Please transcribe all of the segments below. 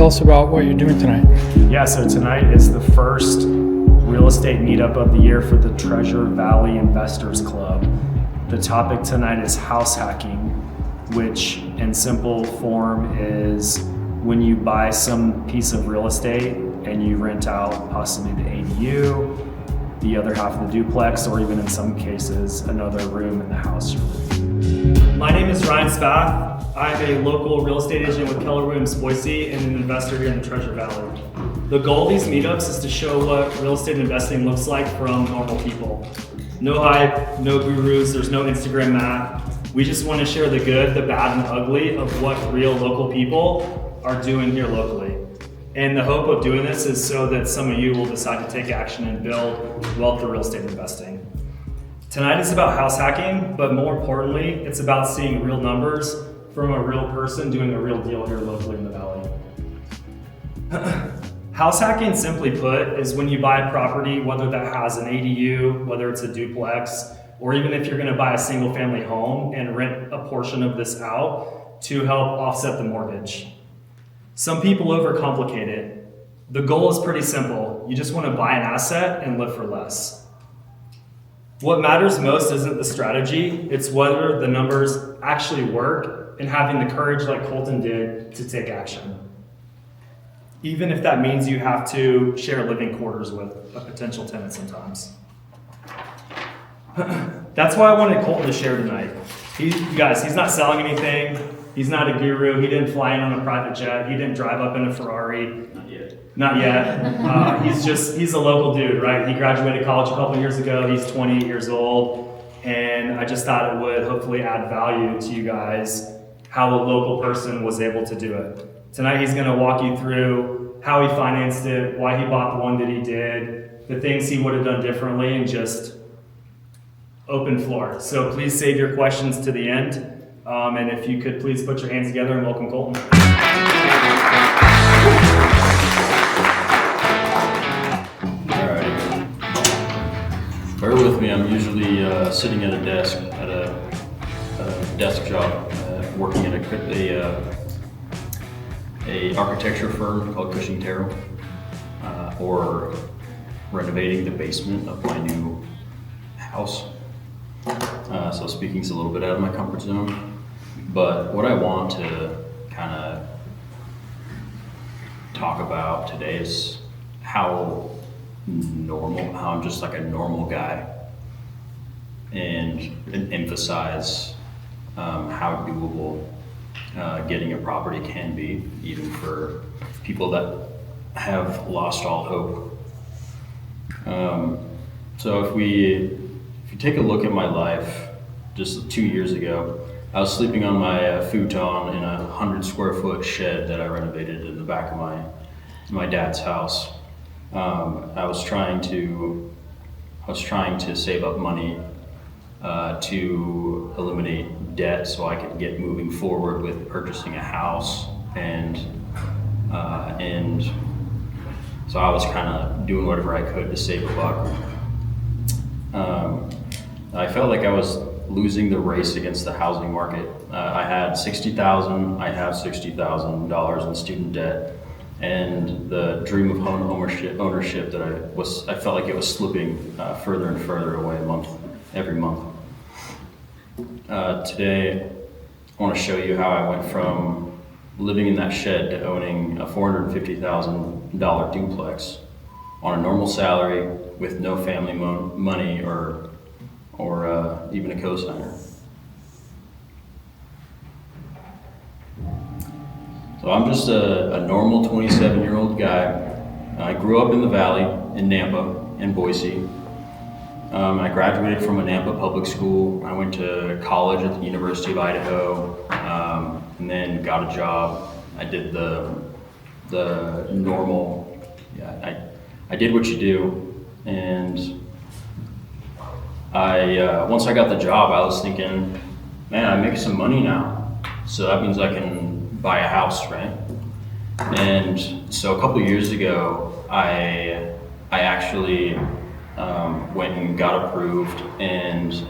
Tell us about what you're doing tonight. Yeah, so tonight is the first real estate meetup of the year for the Treasure Valley Investors Club. The topic tonight is house hacking, which in simple form is when you buy some piece of real estate and you rent out possibly the ADU, the other half of the duplex, or even in some cases, another room in the house. My name is Ryan Spath. I'm a local real estate agent with Keller Williams Boise and an investor here in the Treasure Valley. The goal of these meetups is to show what real estate investing looks like from normal people. No hype, no gurus, there's no Instagram math. We just want to share the good, the bad, and the ugly of what real local people are doing here locally. And the hope of doing this is so that some of you will decide to take action and build wealth through real estate investing. Tonight is about house hacking, but more importantly, it's about seeing real numbers from a real person doing a real deal here locally in the Valley. House hacking, simply put, is when you buy a property, whether that has an ADU, whether it's a duplex, or even if you're gonna buy a single family home and rent a portion of this out to help offset the mortgage. Some people overcomplicate it. The goal is pretty simple. You just wanna buy an asset and live for less. What matters most isn't the strategy, it's whether the numbers actually work and having the courage like Colten did to take action. Even if that means you have to share living quarters with a potential tenant sometimes. That's why I wanted Colten to share tonight. You guys, he's not selling anything. He's not a guru. He didn't fly in on a private jet. He didn't drive up in a Ferrari. Not yet. He's a local dude, right? He graduated college a couple years ago. He's 28 years old. And I just thought it would hopefully add value to you guys how a local person was able to do it. Tonight he's gonna walk you through how he financed it, why he bought the one that he did, the things he would have done differently, and just open floor. So please save your questions to the end. And if you could please put your hands together and welcome Colten. Bear with me, I'm usually sitting at a desk, at a desk job, working at a architecture firm called Cushing Terrell, or renovating the basement of my new house. So speaking's a little bit out of my comfort zone, but what I want to kind of talk about today is how I'm just like a normal guy, and emphasize how doable getting a property can be, even for people that have lost all hope. So if you take a look at my life, just 2 years ago, I was sleeping on my futon in a 100 square foot shed that I renovated in the back of my dad's house. I was trying to save up money to eliminate debt so I could get moving forward with purchasing a house, and so I was kind of doing whatever I could to save a buck. I felt like I was losing the race against the housing market. I have $60,000 in student debt, and the dream of home ownership that I felt like it was slipping further and further away every month. Today, I want to show you how I went from living in that shed to owning a $450,000 duplex on a normal salary with no family money or even a cosigner. So I'm just a normal 27-year-old guy. I grew up in the Valley, in Nampa, in Boise. I graduated from a Nampa public school. I went to college at the University of Idaho, and then got a job. I did the normal, I did what you do, and once I got the job, I was thinking, man, I make some money now, so that means I can buy a house, right? And so a couple years ago, I actually went and got approved, and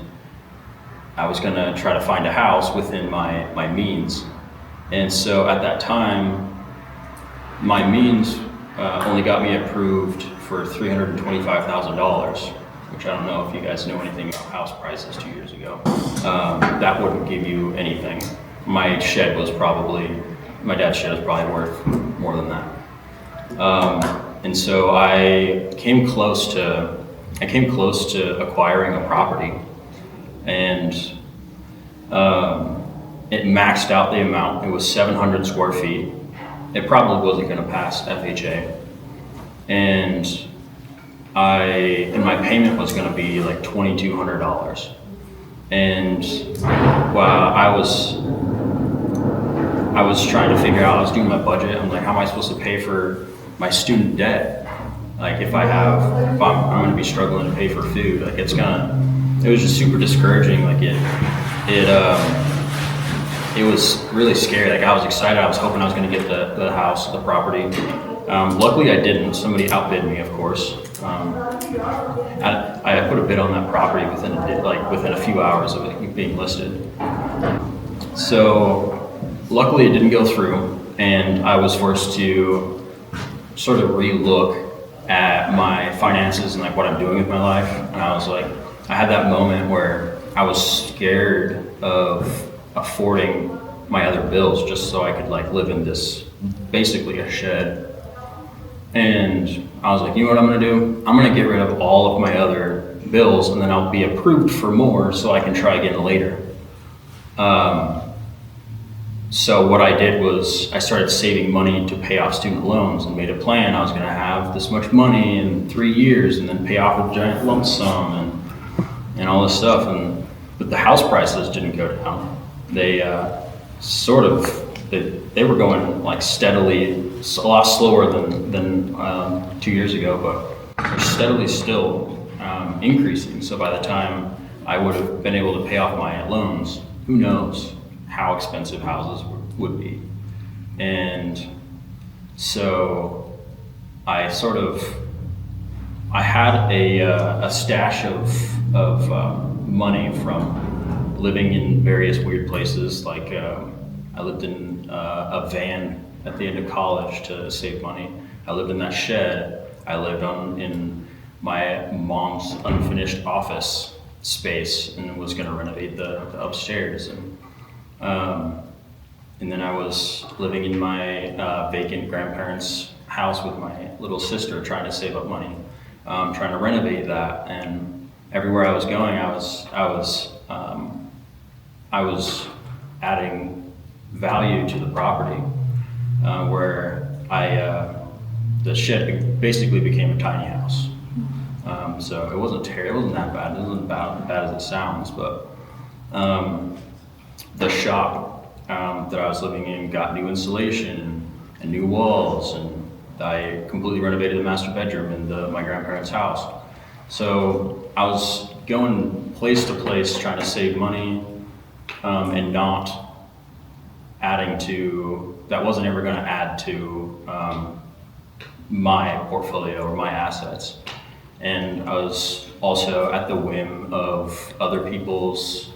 I was gonna try to find a house within my means. And so at that time, my means only got me approved for $325,000, which I don't know if you guys know anything about house prices 2 years ago. That wouldn't give you anything. My dad's shed was probably worth more than that. And so I came close to acquiring a property, and it maxed out the amount. It was 700 square feet. It probably wasn't going to pass FHA, and my payment was going to be like $2,200. And while I was trying to figure out, I was doing my budget. I'm like, how am I supposed to pay for my student debt? Like if I'm going to be struggling to pay for food, like it was just super discouraging. Like it was really scary. Like I was excited. I was hoping I was going to get the house, the property. Luckily I didn't. Somebody outbid me, of course. I put a bid on that property within a few hours of it being listed. So luckily it didn't go through, and I was forced to sort of re-look at my finances and like what I'm doing with my life. And I was like, I had that moment where I was scared of affording my other bills just so I could like live in this, basically a shed. And I was like, you know what I'm gonna do? I'm gonna get rid of all of my other bills, and then I'll be approved for more so I can try again later. So what I did was I started saving money to pay off student loans and made a plan. I was gonna have this much money in 3 years and then pay off a giant lump sum and all this stuff. But the house prices didn't go down. They they were going like steadily, a lot slower than 2 years ago, but they're steadily still increasing. So by the time I would have been able to pay off my loans, who knows how expensive houses would be. And so I had a stash of money from living in various weird places. Like I lived in a van at the end of college to save money. I lived in that shed. I lived in my mom's unfinished office space and was going to renovate the upstairs. And then I was living in my vacant grandparents' house with my little sister, trying to save up money, trying to renovate that. And everywhere I was going, I was adding value to the property, where the shed basically became a tiny house. So it wasn't terrible, it wasn't that bad. It wasn't bad as it sounds, but the shop that I was living in got new insulation and new walls, and I completely renovated the master bedroom in my grandparents' house. So I was going place to place trying to save money, and not adding to, that wasn't ever going to add to my portfolio or my assets. And I was also at the whim of other people's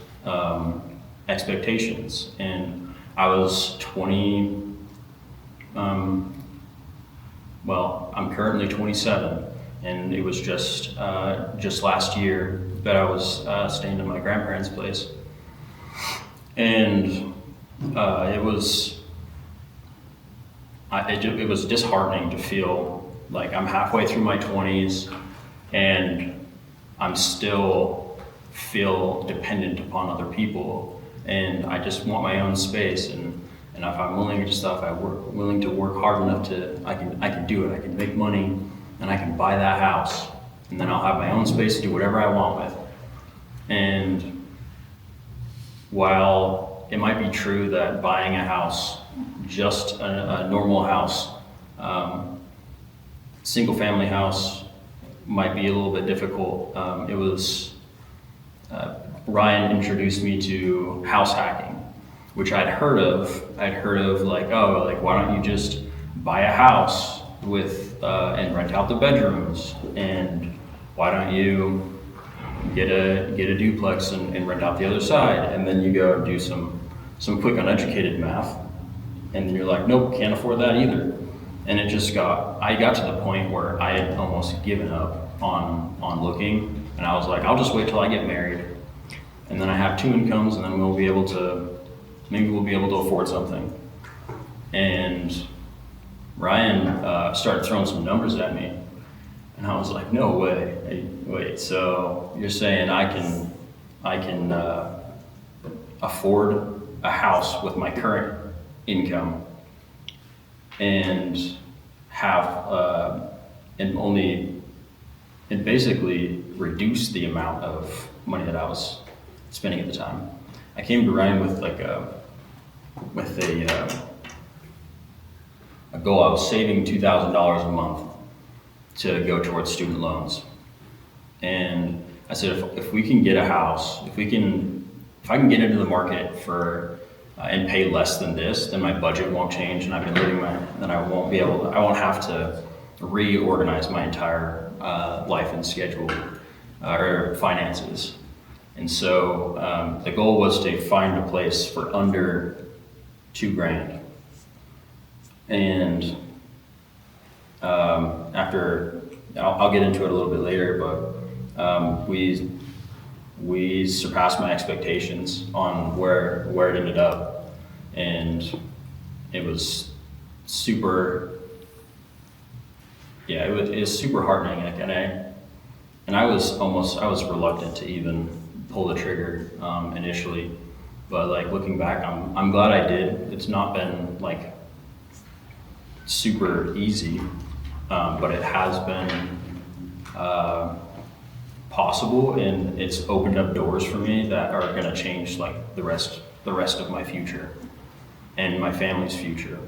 expectations. And I was 20, I'm currently 27, and it was just last year that I was staying in my grandparents' place. And it was disheartening to feel like I'm halfway through my 20s and I'm still feel dependent upon other people, and I just want my own space. And if I'm willing to stuff, willing to work hard enough I can do it. I can make money and I can buy that house, and then I'll have my own space to do whatever I want with. And while it might be true that buying a house, just a normal house, single family house, might be a little bit difficult, it was Ryan introduced me to house hacking, which I'd heard of. I'd heard of like, why don't you just buy a house with and rent out the bedrooms, and why don't you get a duplex and rent out the other side, and then you go do some quick uneducated math, and then you're like, nope, can't afford that either. And I got to the point where I had almost given up on looking, and I was like, I'll just wait till I get married, and then I have 2 incomes, and then maybe we'll be able to afford something. And Ryan started throwing some numbers at me, and I was like, no way. Hey, wait, so you're saying I can afford a house with my current income and have and basically reduce the amount of money that I was spending at the time. I came to Ryan with a goal. I was saving $2,000 a month to go towards student loans, and I said, if we can get a house, if I can get into the market for and pay less than this, then my budget won't change, and then I won't have to reorganize my entire life and schedule or finances. And so the goal was to find a place for under $2,000. And after, I'll get into it a little bit later, but we surpassed my expectations on where it ended up, and it was super, it was super heartening, and I was reluctant to even pull the trigger initially, but like looking back, I'm glad I did. It's not been like super easy, but it has been possible, and it's opened up doors for me that are going to change like the rest of my future and my family's future.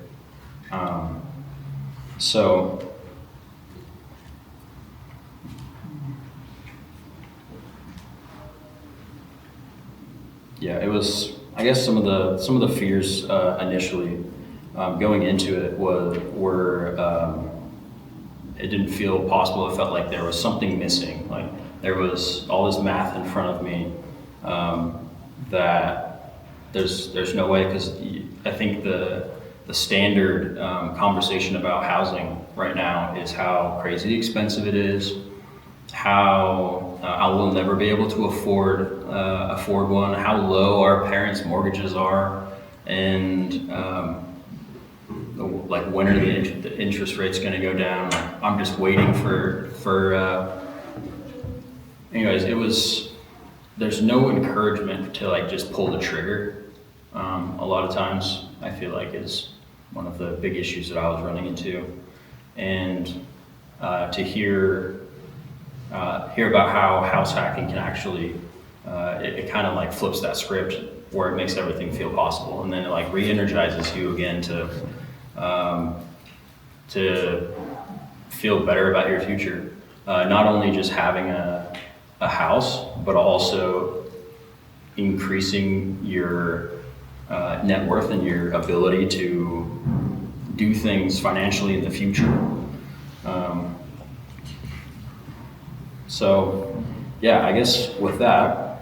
So yeah, it was, I guess some of the fears initially going into it were it didn't feel possible. It felt like there was something missing. Like there was all this math in front of me that there's no way, because I think the standard conversation about housing right now is how crazy expensive it is, how I will never be able to afford one, how low our parents' mortgages are, and like when are the interest rates going to go down? Like, I'm just waiting for anyways, there's no encouragement to like just pull the trigger. A lot of times I feel like is one of the big issues that I was running into, and to hear about how house hacking can actually it kind of like flips that script where it makes everything feel possible, and then it like re-energizes you again to feel better about your future. Not only just having a house, but also increasing your net worth and your ability to do things financially in the future. So yeah, I guess with that,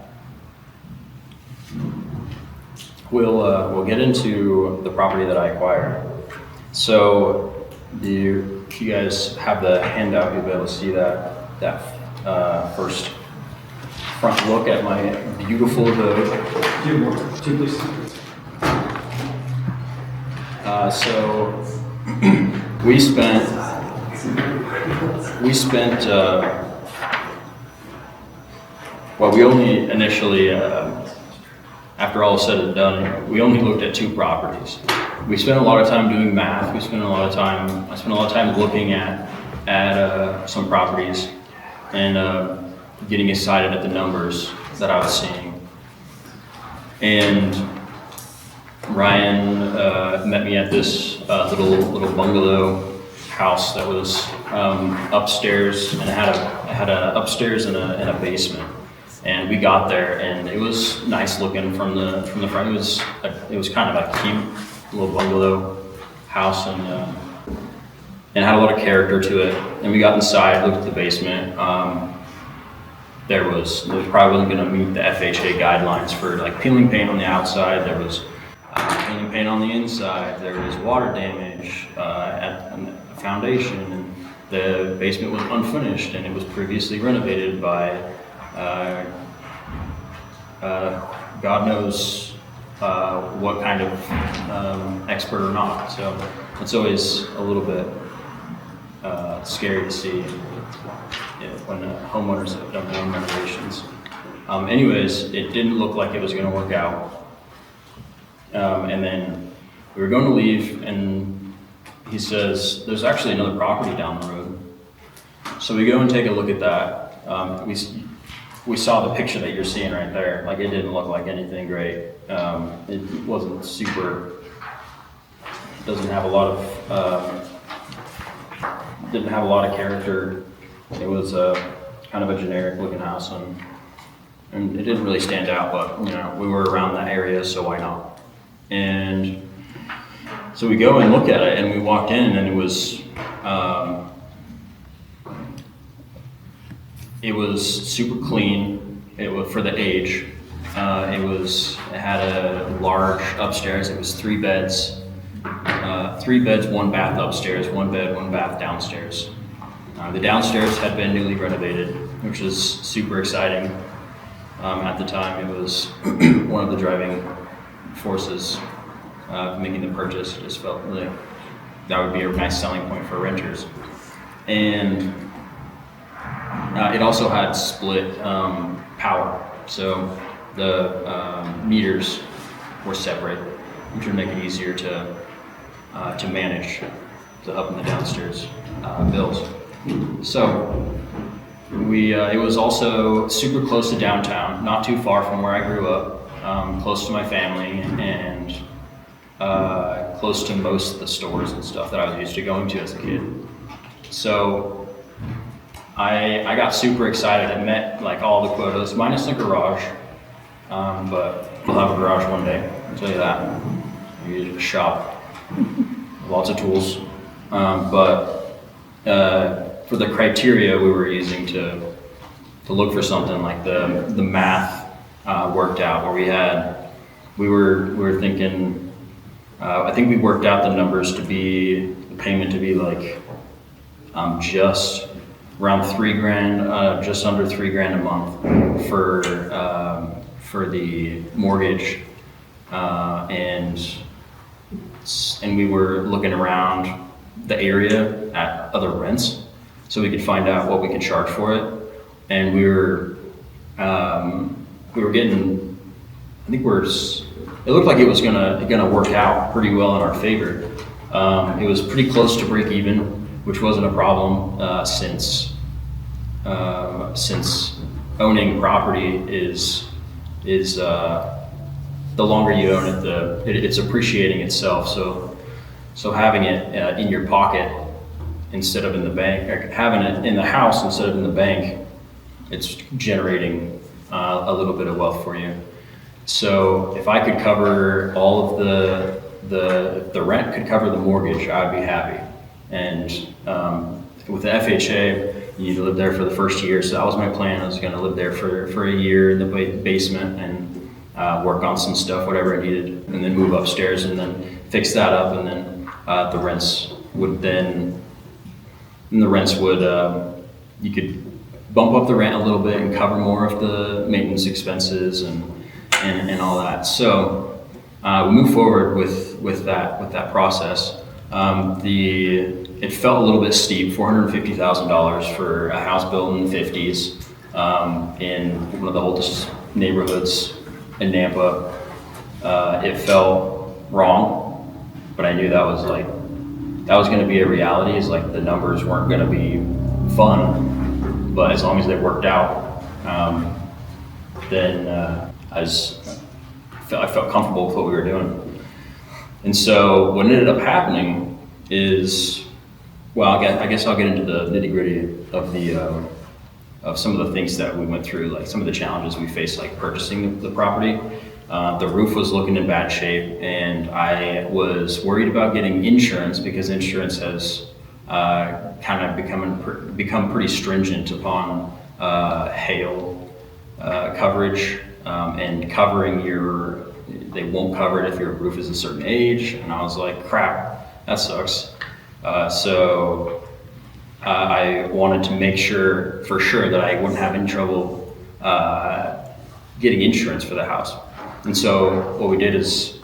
we'll get into the property that I acquired. So you guys have the handout, you'll be able to see that first front look at my beautiful abode. So we spent well, we only initially, after all is said and done, we only looked at 2 properties. We spent a lot of time doing math. I spent a lot of time looking at some properties and getting excited at the numbers that I was seeing. And Ryan met me at this little bungalow house that was upstairs, and it had an upstairs and a basement. And we got there, and it was nice looking from the front. It was kind of a cute little bungalow house, and had a lot of character to it. And we got inside, looked at the basement. There was probably wasn't going to meet the FHA guidelines for like peeling paint on the outside. There was peeling paint on the inside. There was water damage foundation, and the basement was unfinished, and it was previously renovated by God knows what kind of expert or not. So it's always a little bit scary to see when homeowners have done their own renovations. Anyways, it didn't look like it was going to work out. And then we were going to leave, and he says, there's actually another property down the road. So we go and take a look at that. We saw the picture that you're seeing right there. Like, it didn't look like anything great. It wasn't super, doesn't have a lot of, didn't have a lot of character. It was kind of a generic looking house, and it didn't really stand out, but you know, we were around that area, so why not? And so we go and look at it, and we walked in, and it was super clean. It was for the age. It had a large upstairs. It was 3 beds, 1 bath upstairs, 1 bed, 1 bath downstairs. The downstairs had been newly renovated, which was super exciting. At the time, it was one of the driving forces making the purchase. It just felt like that would be a nice selling point for renters. And it also had split power, so the meters were separate, which would make it easier to manage the up and the downstairs bills. So it was also super close to downtown, not too far from where I grew up, close to my family, and close to most of the stores and stuff that I was used to going to as a kid. So I got super excited. I met like all the quotas, minus the garage, but we'll have a garage one day, I'll tell you that. We use a shop, lots of tools, but for the criteria we were using to look for something, like the math worked out, where we were thinking, I think we worked out the numbers to be, the payment to be like just around $3,000, just under $3,000 a month for the mortgage, and we were looking around the area at other rents so we could find out what we could charge for it. And we were getting, I think it looked like it was gonna work out pretty well in our favor. It was pretty close to break even, which wasn't a problem since owning property is the longer you own it, it's appreciating itself. So having it in your pocket instead of in the bank, or having it in the house instead of in the bank, it's generating a little bit of wealth for you. So if I could cover all of the rent could cover the mortgage, I'd be happy. And with the FHA, you need to live there for the first year. So that was my plan. I was going to live there for a year in the basement and work on some stuff, whatever I needed, and then move upstairs and then fix that up. And then the rents would you could bump up the rent a little bit and cover more of the maintenance expenses and all that. So we moved forward with that process. It felt a little bit steep, $450,000 for a house built in the 50s in one of the oldest neighborhoods in Nampa. It felt wrong, but I knew that was going to be a reality. Is like the numbers weren't going to be fun, but as long as they worked out, then I felt comfortable with what we were doing. And so what ended up happening is, well, I guess I'll get into the nitty-gritty of some of the things that we went through, like some of the challenges we faced, like purchasing the property. The roof was looking in bad shape, and I was worried about getting insurance because insurance has kind of become pretty stringent upon hail coverage, and covering they won't cover it if your roof is a certain age. And I was like, crap, that sucks. So I wanted to make sure, for sure, that I wouldn't have any trouble getting insurance for the house. And so what we did is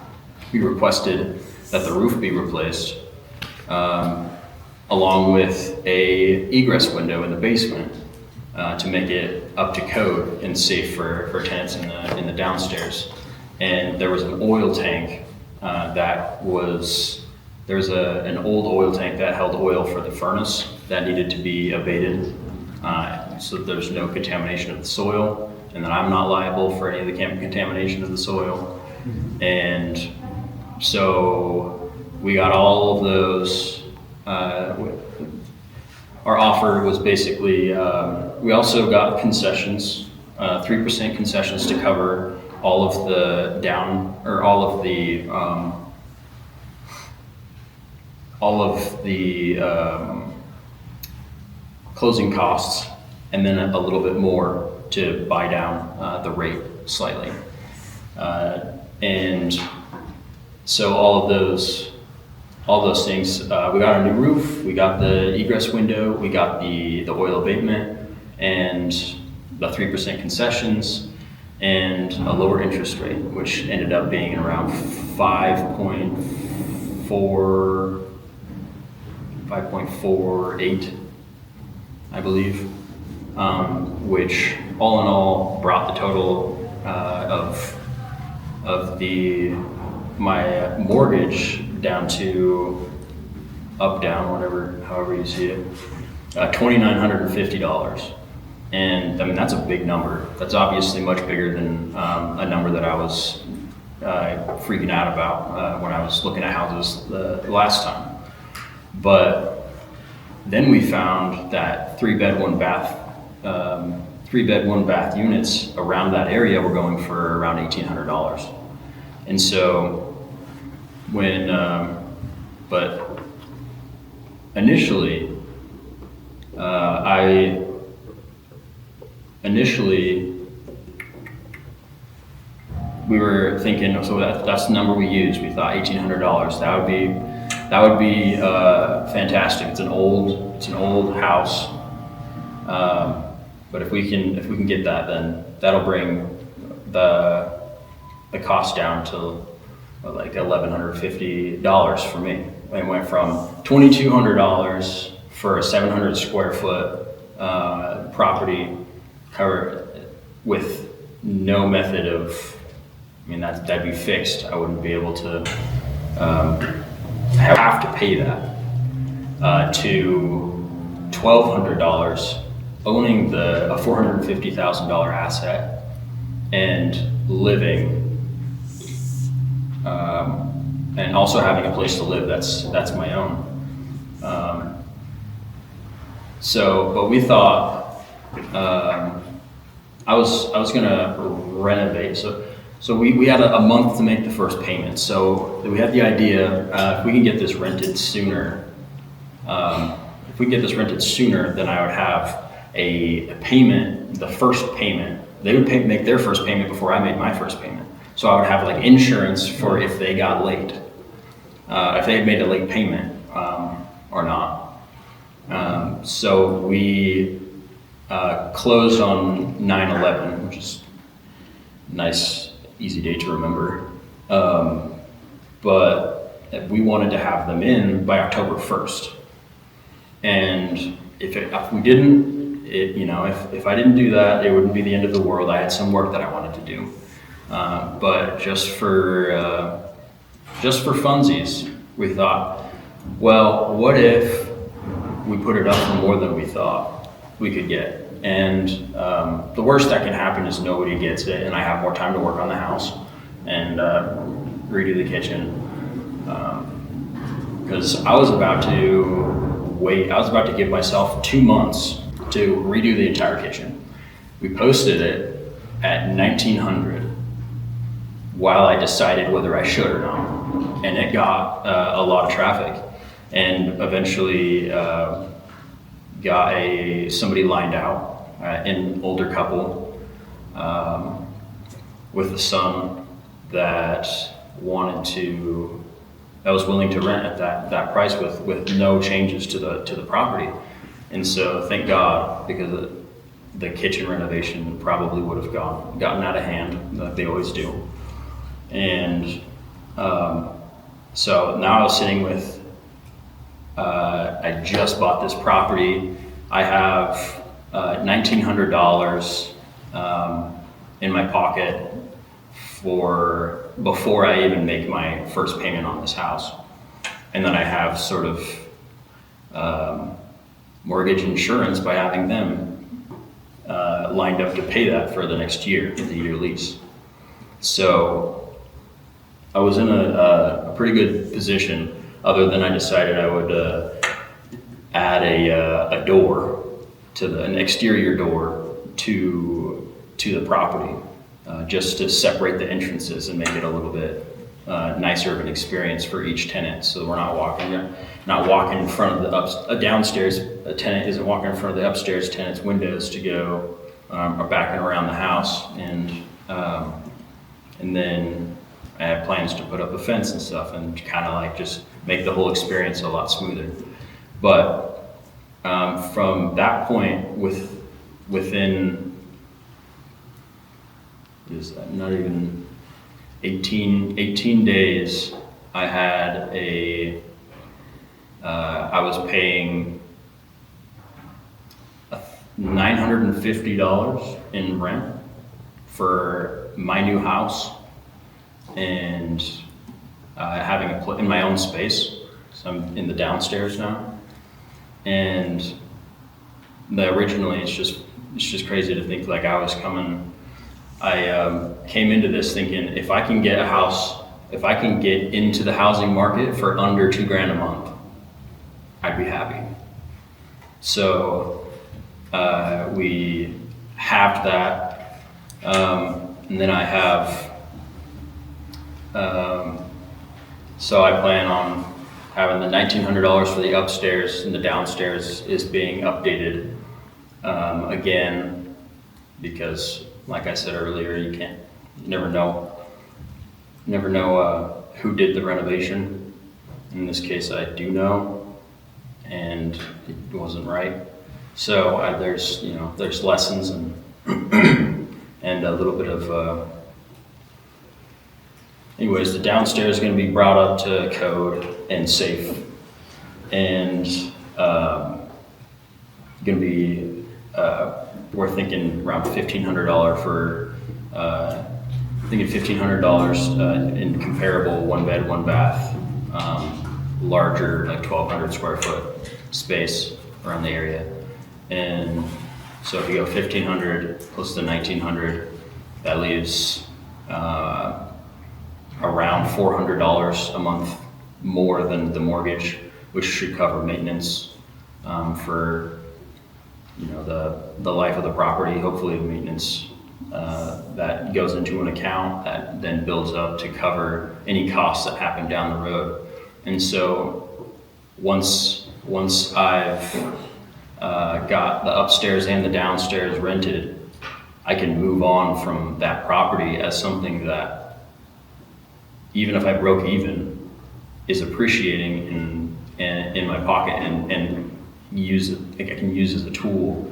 we requested that the roof be replaced, along with a egress window in the basement to make it up to code and safe for tenants in the downstairs. And there was an oil tank there was an old oil tank that held oil for the furnace that needed to be abated, so that there's no contamination of the soil, and that I'm not liable for any of the contamination of the soil. And so we got all of those. Our offer was basically, we also got concessions, 3% concessions to cover all of the closing costs, and then a little bit more to buy down the rate slightly. And so all those things, we got a new roof, we got the egress window, we got the oil abatement, and the 3% concessions, and a lower interest rate, which ended up being around 5.48, I believe, which all in all brought the total of my mortgage down to however you see it, $2,950. And I mean, that's a big number. That's obviously much bigger than a number that I was freaking out about when I was looking at houses the last time. But then we found that 3-bed, 1-bath, 3-bed, 1-bath units around that area were going for around $1,800. And so but initially we were thinking, so that's the number we used. We thought $1,800. That would be fantastic. It's an old house, but if we can get that, then that'll bring the cost down to like $1,150 for me. It went from $2,200 for a 700 square foot property covered with no method of, that'd be fixed. I wouldn't be able to have to pay that, to $1,200 owning a $450,000 asset and living, and also having a place to live that's my own. But we thought I was gonna renovate. So we had a month to make the first payment. So we had the idea, if we can get this rented sooner, then I would have a payment, the first payment. They would make their first payment before I made my first payment. So I would have like insurance for if they got late, if they had made a late payment or not. So we closed on 9/11, which is a nice, easy day to remember. But we wanted to have them in by October 1st. And if we didn't, if I didn't do that, it wouldn't be the end of the world. I had some work that I wanted to do. But just for funsies, we thought, well, what if we put it up for more than we thought we could get? And the worst that can happen is nobody gets it, and I have more time to work on the house and redo the kitchen. Because I was about to give myself 2 months to redo the entire kitchen. We posted it at 1,900 while I decided whether I should or not. And it got a lot of traffic, and eventually got somebody lined out, an older couple with a son that wanted to that was willing to rent at that price with no changes to the property. And so thank God, because the kitchen renovation probably would have gotten out of hand like they always do. And so now I was sitting with, I just bought this property. I have $1,900 in my pocket before I even make my first payment on this house. And then I have sort of mortgage insurance by having them lined up to pay that for the next year, the year lease. So I was in a pretty good position, other than I decided I would add a door an exterior door to the property, just to separate the entrances and make it a little bit nicer of an experience for each tenant. So we're not walking in front of the downstairs. A tenant isn't walking in front of the upstairs tenant's windows to go back and around the house. And then I have plans to put up a fence and stuff and kind of like just make the whole experience a lot smoother. But from that point, within not even 18 days, I had I was paying $950 in rent for my new house, and having in my own space. So I'm in the downstairs now, and originally it's just crazy to think like I came into this thinking if I can get into the housing market for under $2,000 a month, I'd be happy. So we halved that, and then I have. So I plan on having the $1,900 for the upstairs, and the downstairs is being updated again, because like I said earlier, you never know who did the renovation. In this case, I do know, and it wasn't right. So there's lessons and and a little bit of. Anyways, the downstairs is going to be brought up to code and safe, and going to be we're thinking around $1,500 for $1,500 in comparable 1 bed, 1 bath, larger, like 1,200 square foot space around the area. And so if you go 1,500 plus the 1,900, that leaves around $400 a month more than the mortgage, which should cover maintenance for the life of the property. Hopefully the maintenance that goes into an account that then builds up to cover any costs that happen down the road. And so once I've got the upstairs and the downstairs rented, I can move on from that property as something that, even if I broke even, is appreciating in my pocket and I can use as a tool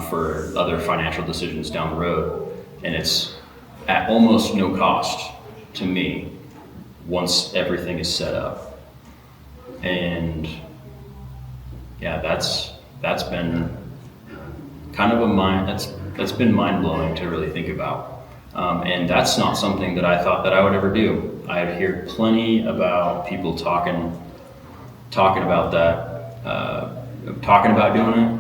for other financial decisions down the road. And it's at almost no cost to me once everything is set up. And yeah, that's been kind of that's been mind-blowing to really think about. And that's not something that I thought that I would ever do. I hear plenty about people talking about that, talking about doing it,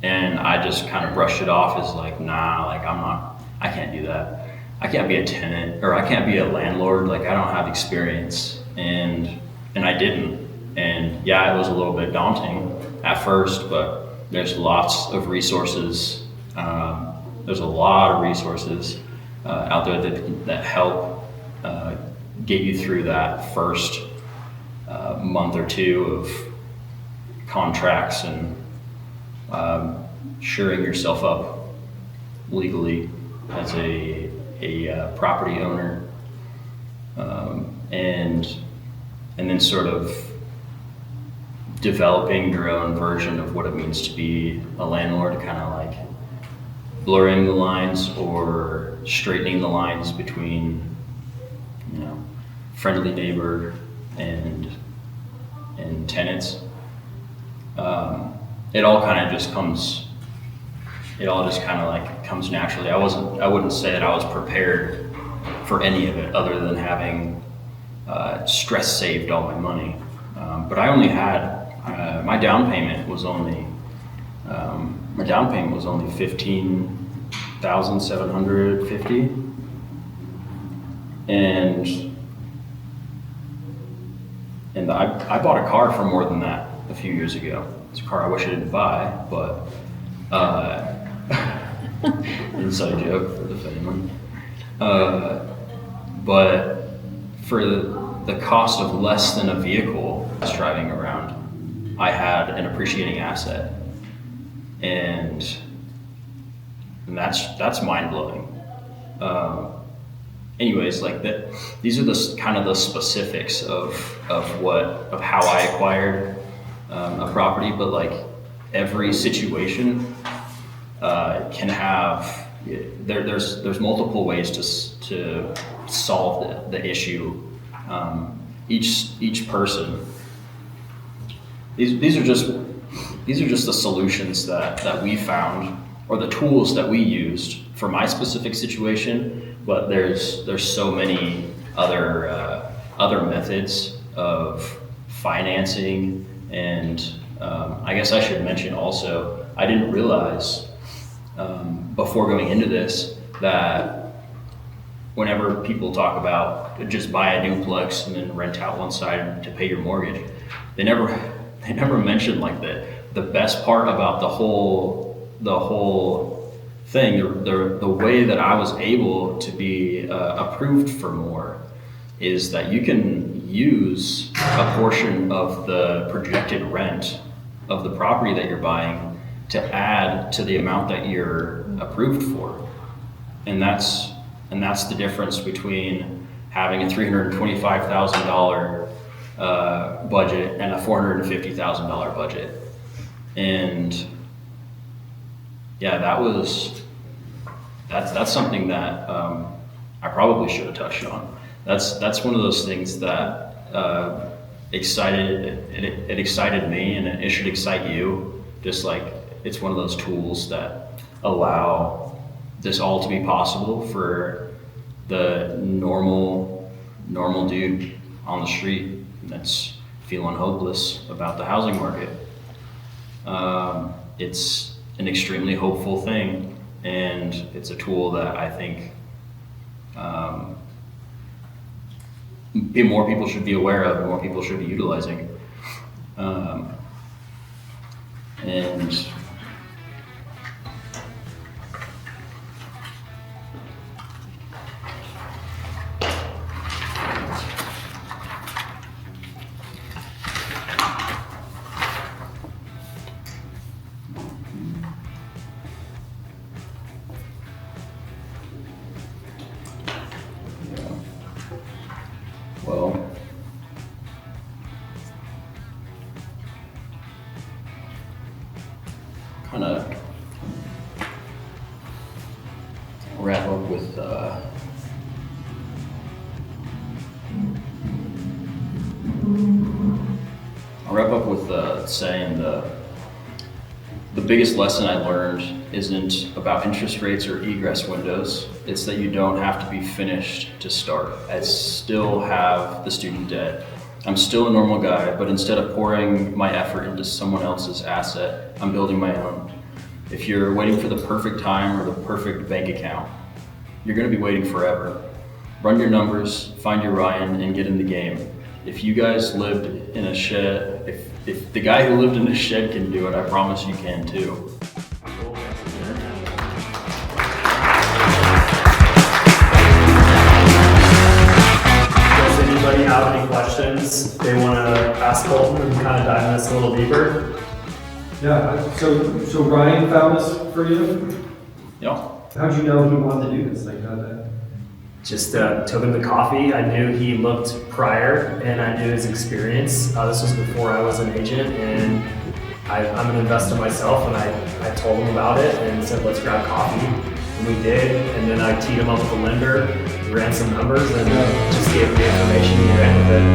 and I just kind of brushed it off as like, nah, like I can't do that. I can't be a tenant, or I can't be a landlord. Like I don't have experience, and I didn't. And yeah, it was a little bit daunting at first, but there's lots of resources. There's a lot of resources out there that help get you through that first month or two of contracts and shoring yourself up legally as a property owner. And and then sort of developing your own version of what it means to be a landlord, kind of like blurring the lines or straightening the lines between, you know, friendly neighbor and tenants. It all kind of just comes naturally. I wouldn't say that I was prepared for any of it other than having stress saved all my money. But I only had, my down payment was only $15,750, and I bought a car for more than that a few years ago. It's a car I wish I didn't buy, but inside joke for the family. But for the cost of less than a vehicle I was driving around, I had an appreciating asset, and that's mind blowing. Anyways, like that, these are the kind of the specifics of how I acquired a property, but like every situation can have there's multiple ways to solve the issue. Each person. These are just the solutions that we found, or the tools that we used for my specific situation. But there's so many other methods of financing, and I guess I should mention also, I didn't realize before going into this that whenever people talk about just buy a duplex and then rent out one side to pay your mortgage, they never mention like the best part about the whole thing, the way that I was able to be approved for more, is that you can use a portion of the projected rent of the property that you're buying to add to the amount that you're approved for, and that's the difference between having a $325,000 budget and a $450,000 budget. And yeah, that's something that I probably should have touched on. That's one of those things that excited me, and it should excite you. Just like it's one of those tools that allow this all to be possible for the normal dude on the street that's feeling hopeless about the housing market. It's an extremely hopeful thing, and it's a tool that I think more people should be aware of, and more people should be utilizing. And well, kind of wrap up with saying the biggest lesson I learned isn't about interest rates or egress windows. It's that you don't have to be finished to start. I still have the student debt. I'm still a normal guy, but instead of pouring my effort into someone else's asset, I'm building my own. If you're waiting for the perfect time or the perfect bank account, you're gonna be waiting forever. Run your numbers, find your Ryan, and get in the game. If you guys lived in a shed, if the guy who lived in a shed can do it, I promise you can too. Does anybody have any questions they want to ask Colten and kind of dive in this a little deeper? Yeah, so Ryan found this for you? Yeah. How'd you know he wanted to do this? Like, just took him to coffee. I knew he looked prior, and I knew his experience. This was before I was an agent, and I'm an investor myself, and I told him about it and said, let's grab coffee. And we did, and then I teed him up with a lender, ran some numbers, and just gave him the information he ran with it.